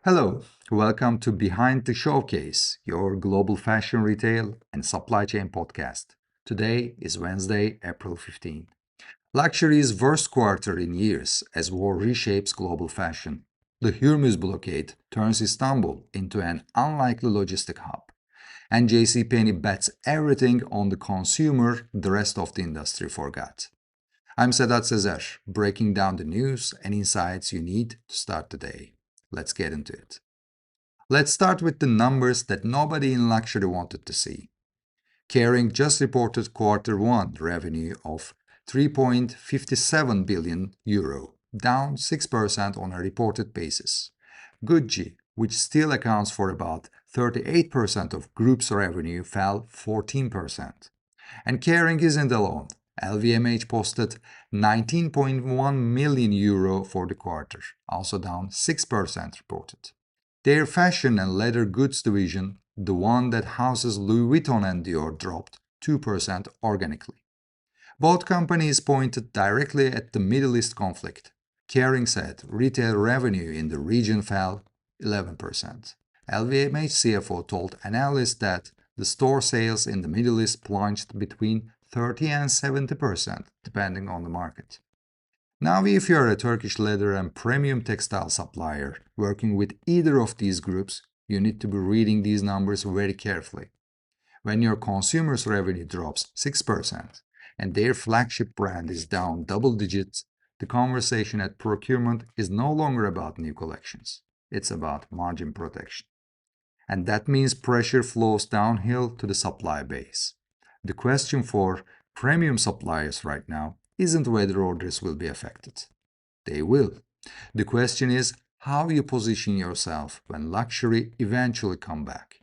Hello, welcome to Behind the Showcase, your global fashion retail and supply chain podcast. Today is Wednesday, April 15. Luxury's worst quarter in years as war reshapes global fashion. The Hormuz blockade turns Istanbul into an unlikely logistic hub. And JCPenney bets everything on the consumer the rest of the industry forgot. I'm Sedat Sezer, breaking down the news and insights you need to start the day. Let's get into it. Let's start with the numbers that nobody in luxury wanted to see. Kering just reported quarter 1 revenue of 3.57 billion euro, down 6% on a reported basis. Gucci, which still accounts for about 38% of group's revenue, fell 14%. And Kering isn't alone. LVMH posted 19.1 million euro for the quarter, also down 6% reported. Their fashion and leather goods division, the one that houses Louis Vuitton and Dior, dropped 2% organically. Both companies pointed directly at the Middle East conflict. Kering said retail revenue in the region fell 11%. LVMH CFO told analysts that the store sales in the Middle East plunged between 30 and 70%, depending on the market. Now, if you're a Turkish leather and premium textile supplier working with either of these groups, you need to be reading these numbers very carefully. When your consumer's revenue drops 6% and their flagship brand is down double digits, the conversation at procurement is no longer about new collections. It's about margin protection. And that means pressure flows downhill to the supply base. The question for premium suppliers right now isn't whether orders will be affected. They will. The question is how you position yourself when luxury eventually come back.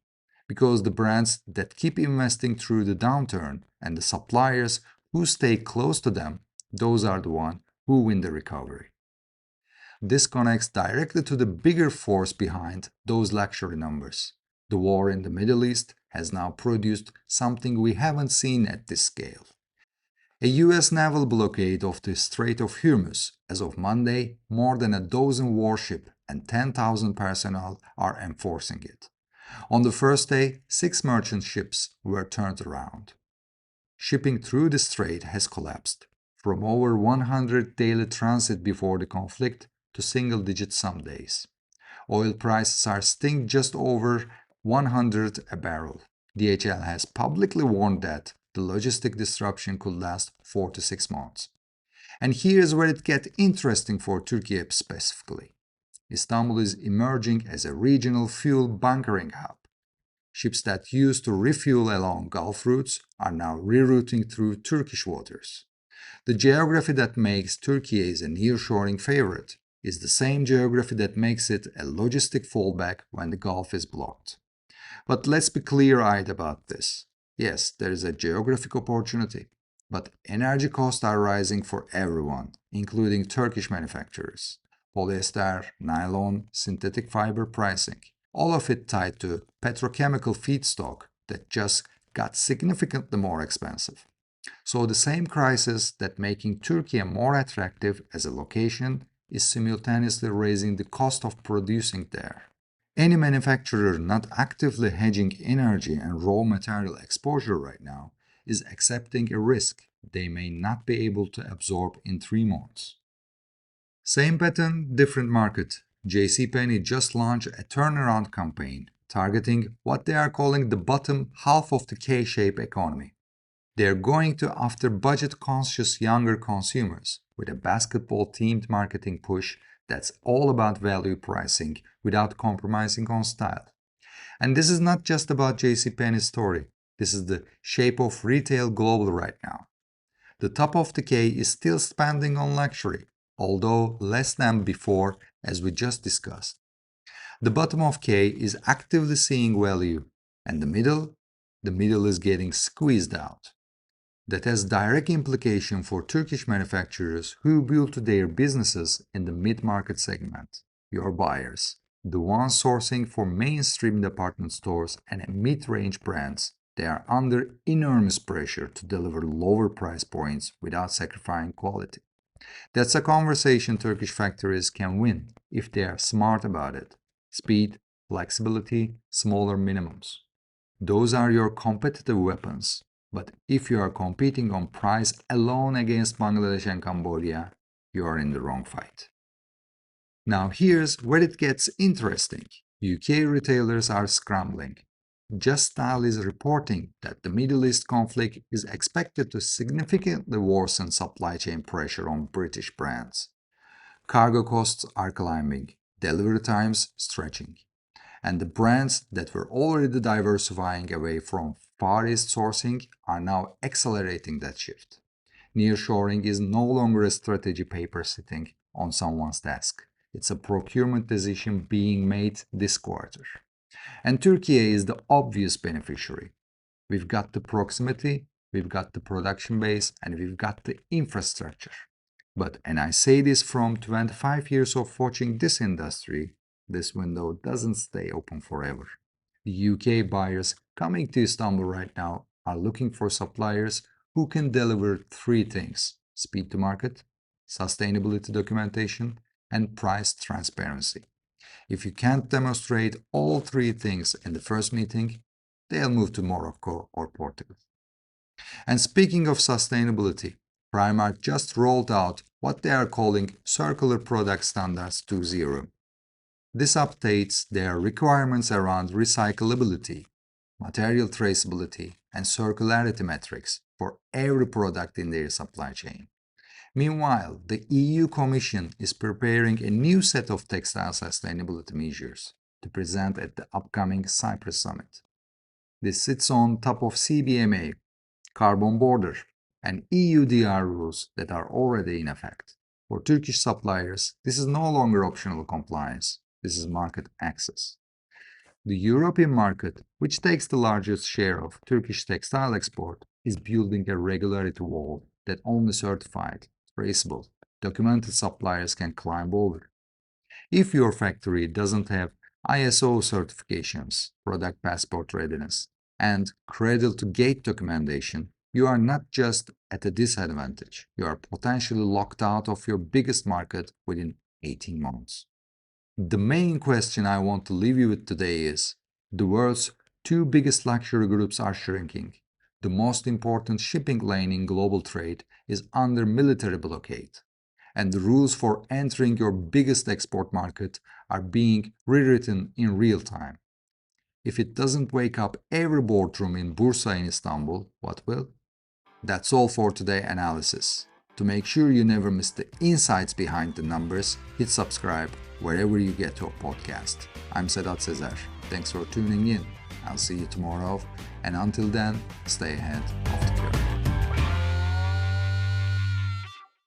Because the brands that keep investing through the downturn and the suppliers who stay close to them, those are the ones who win the recovery. This connects directly to the bigger force behind those luxury numbers. The war in the Middle East has now produced something we haven't seen at this scale. A US naval blockade of the Strait of Hormuz. As of Monday, more than a dozen warships and 10,000 personnel are enforcing it. On the first day, 6 merchant ships were turned around. Shipping through the strait has collapsed, from over 100 daily transit before the conflict to single digit some days. Oil prices are sitting just over 100 a barrel. DHL has publicly warned that the logistic disruption could last 4 to 6 months. And here's where it gets interesting for Turkiye specifically. Istanbul is emerging as a regional fuel bunkering hub. Ships that used to refuel along Gulf routes are now rerouting through Turkish waters. The geography that makes Turkiye a nearshoring favorite is the same geography that makes it a logistic fallback when the Gulf is blocked. But let's be clear-eyed about this. Yes, there is a geographic opportunity, but energy costs are rising for everyone, including Turkish manufacturers. Polyester, nylon, synthetic fiber pricing, all of it tied to petrochemical feedstock that just got significantly more expensive. So the same crisis that making Turkey more attractive as a location is simultaneously raising the cost of producing there. Any manufacturer not actively hedging energy and raw material exposure right now is accepting a risk they may not be able to absorb in 3 months. Same pattern, different market. JCPenney just launched a turnaround campaign targeting what they are calling the bottom half of the K-shaped economy. They're going after budget-conscious younger consumers with a basketball-themed marketing push that's all about value pricing without compromising on style. And this is not just about JCPenney's story. This is the shape of retail global right now. The top of the K is still spending on luxury, although less than before, as we just discussed. The bottom of K is actively seeing value, and the middle is getting squeezed out. That has direct implication for Turkish manufacturers who build their businesses in the mid-market segment, your buyers, the ones sourcing for mainstream department stores and mid-range brands. They are under enormous pressure to deliver lower price points without sacrificing quality. That's a conversation Turkish factories can win if they are smart about it. Speed, flexibility, smaller minimums. Those are your competitive weapons. But if you are competing on price alone against Bangladesh and Cambodia, you are in the wrong fight. Now here's where it gets interesting. UK retailers are scrambling. Just Style is reporting that the Middle East conflict is expected to significantly worsen supply chain pressure on British brands. Cargo costs are climbing, delivery times stretching, and the brands that were already diversifying away from Far East sourcing are now accelerating that shift. Nearshoring is no longer a strategy paper sitting on someone's desk. It's a procurement decision being made this quarter. And Turkiye is the obvious beneficiary. We've got the proximity, we've got the production base, and we've got the infrastructure. But, and I say this from 25 years of watching this industry, this window doesn't stay open forever. The UK buyers coming to Istanbul right now are looking for suppliers who can deliver three things: speed to market, sustainability documentation, and price transparency. If you can't demonstrate all three things in the first meeting, they'll move to Morocco or Portugal. And speaking of sustainability, Primark just rolled out what they are calling Circular Product Standards 2.0. This updates their requirements around recyclability, material traceability, and circularity metrics for every product in their supply chain. Meanwhile, the EU Commission is preparing a new set of textile sustainability measures to present at the upcoming Cyprus summit. This sits on top of CBMA, carbon border, and EUDR rules that are already in effect. For Turkish suppliers, this is no longer optional compliance, this is market access. The European market, which takes the largest share of Turkish textile export, is building a regularity wall that only certified, traceable, documented suppliers can climb over. If your factory doesn't have ISO certifications, product passport readiness, and cradle-to-gate documentation, you are not just at a disadvantage, you are potentially locked out of your biggest market within 18 months. The main question I want to leave you with today is, the world's two biggest luxury groups are shrinking. The most important shipping lane in global trade is under military blockade, and the rules for entering your biggest export market are being rewritten in real time. If it doesn't wake up every boardroom in Bursa in Istanbul, what will? That's all for today's analysis. To make sure you never miss the insights behind the numbers, hit subscribe wherever you get your podcast. I'm Sedat Sezer. Thanks for tuning in. I'll see you tomorrow, and until then, stay ahead of the curve.